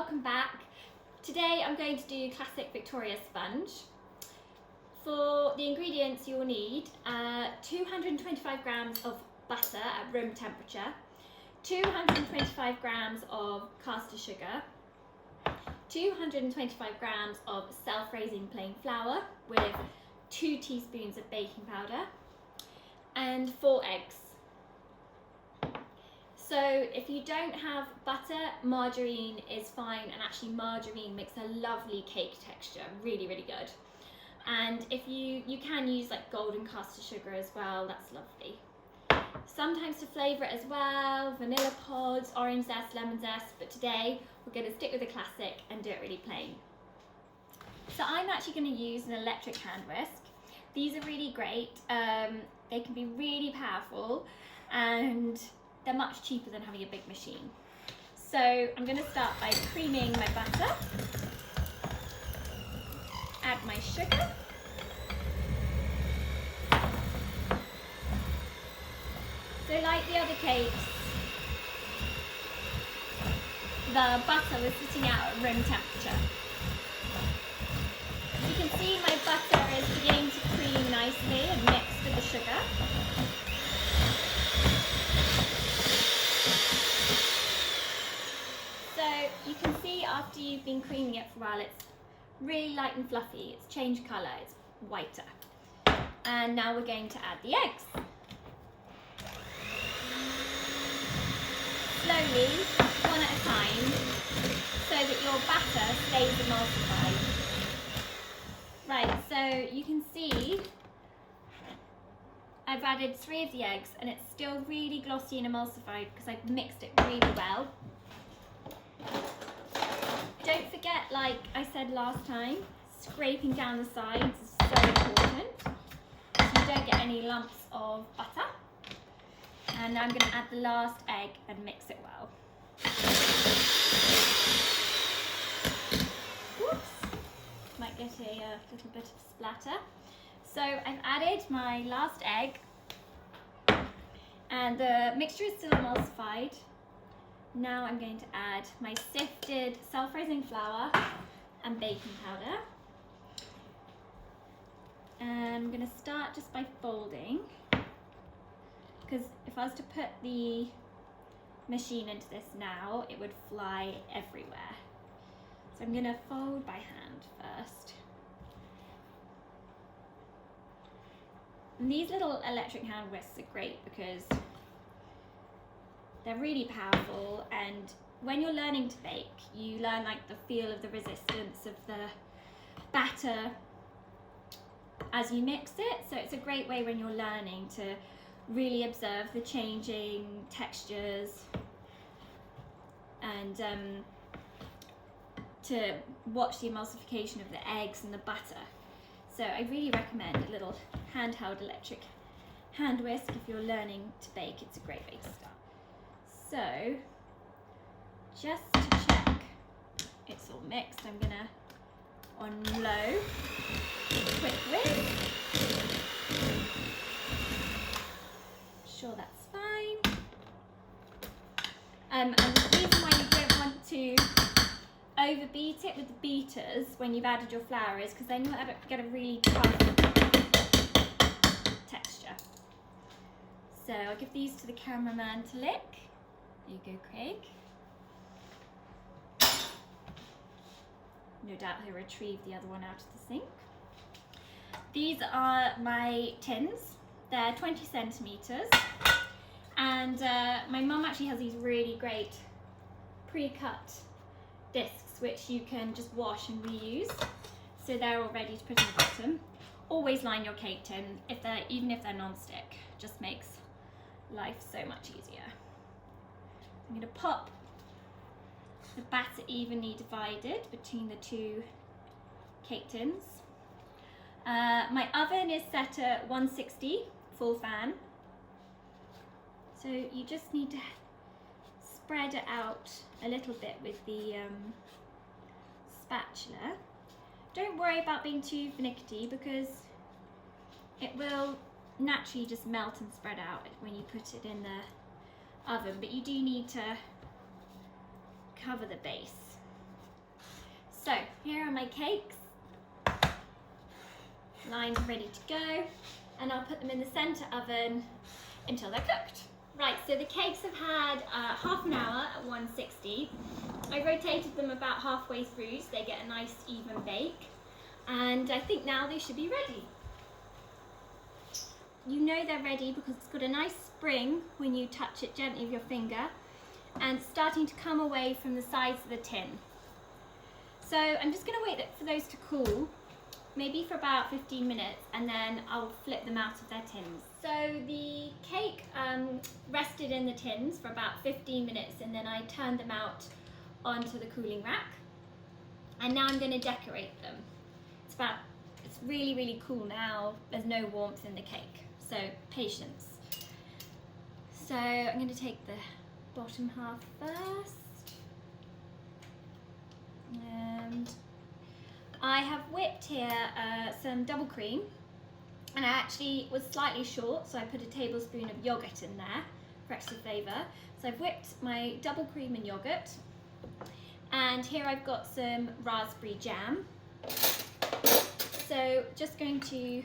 welcome back. Today I'm going to do classic Victoria sponge. For the ingredients you'll need 225 grams of butter at room temperature, 225 grams of caster sugar, 225 grams of self-raising plain flour with 2 teaspoons of baking powder and 4 eggs. So if you don't have butter, margarine is fine, and actually margarine makes a lovely cake texture, really good. And if you can use like golden caster sugar as well, that's lovely. Sometimes to flavour it as well, vanilla pods, orange zest, lemon zest, but today we're going to stick with the classic and do it really plain. So I'm actually going to use an electric hand whisk. These are really great, they can be really powerful and they're much cheaper than having a big machine. So I'm going to start by creaming my butter, add my sugar, so like the other cakes, the butter was sitting out at room temperature. You can see my butter is beginning to cream nicely and mix with the sugar. So you can see after you've been creaming it for a while, it's really light and fluffy. It's changed colour, it's whiter. And now we're going to add the eggs. Slowly, one at a time, so that your batter stays emulsified. Right, so you can see I've added 3 of the eggs and it's still really glossy and emulsified because I've mixed it really well. Don't forget, like I said last time, scraping down the sides is so important so you don't get any lumps of butter. And now I'm going to add the last egg and mix it well. Whoops, might get a little bit of splatter. So I've added my last egg and the mixture is still emulsified. Now I'm going to add my sifted self-raising flour and baking powder. And I'm going to start just by folding, because if I was to put the machine into this now, it would fly everywhere. So I'm going to fold by hand first. And these little electric hand whisks are great because they're really powerful, and when you're learning to bake, you learn like the feel of the resistance of the batter as you mix it. So it's a great way when you're learning to really observe the changing textures and to watch the emulsification of the eggs and the butter. So I really recommend a little handheld electric hand whisk if you're learning to bake. It's a great way to start. So just to check it's all mixed, I'm gonna on low, quick whisk. Sure that's fine. And the reason why you don't want to overbeat it with the beaters when you've added your flour is because then you'll get a really tough texture. So I'll give these to the cameraman to lick. There you go, Craig. No doubt he'll retrieve the other one out of the sink. These are my tins. They're 20 centimetres. And my mum actually has these really great pre-cut discs which you can just wash and reuse. So they're all ready to put in the bottom. Always line your cake tin, even if they're non-stick. Just makes life so much easier. I'm going to pop the batter evenly divided between the 2 cake tins. My oven is set at 160 full fan. So you just need to spread it out a little bit with the spatula. Don't worry about being too finicky because it will naturally just melt and spread out when you put it in the oven, but you do need to cover the base. So here are my cakes. Lines ready to go, and I'll put them in the centre oven until they're cooked. Right, so the cakes have had half an hour at 160. I rotated them about halfway through so they get a nice even bake, and I think now they should be ready. You know they're ready because it's got a nice spring when you touch it gently with your finger, and it's starting to come away from the sides of the tin. So I'm just going to wait for those to cool, maybe for about 15 minutes, and then I'll flip them out of their tins. So the cake rested in the tins for about 15 minutes, and then I turned them out onto the cooling rack. And now I'm going to decorate them. It's really, really cool now. There's no warmth in the cake, so patience. So I'm going to take the bottom half first. And I have whipped here some double cream, and I actually was slightly short, so I put a tablespoon of yogurt in there for extra flavour. So I've whipped my double cream and yogurt, and here I've got some raspberry jam. So just going to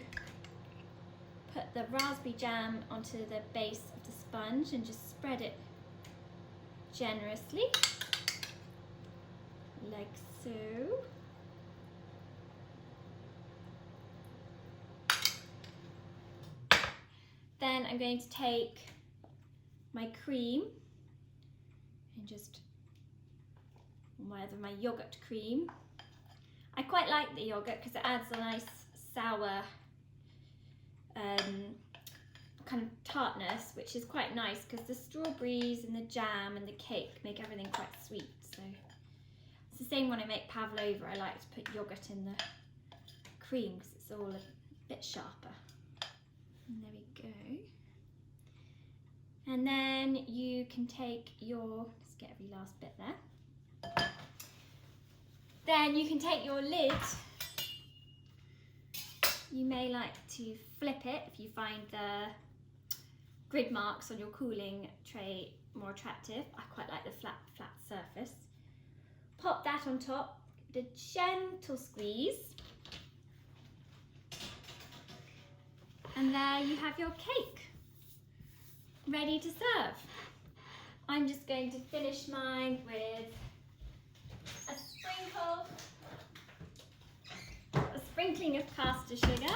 put the raspberry jam onto the base of the sponge and just spread it generously, like so. Then I'm going to take my cream and just, my yogurt cream. I quite like the yogurt because it adds a nice sour kind of tartness, which is quite nice because the strawberries and the jam and the cake make everything quite sweet. So it's the same when I make pavlova. I like to put yogurt in the cream because it's all a bit sharper. And there we go. And then you can take your, let's get every last bit there. Then you can take your lid. You may like to flip it if you find the grid marks on your cooling tray more attractive. I quite like the flat surface. Pop that on top, give it a gentle squeeze. And there you have your cake, ready to serve. I'm just going to finish mine with a sprinkling of caster sugar.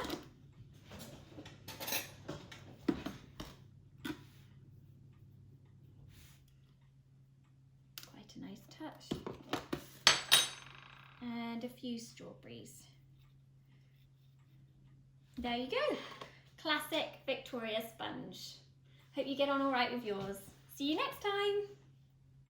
Quite a nice touch. And a few strawberries. There you go. Classic Victoria sponge. Hope you get on all right with yours. See you next time.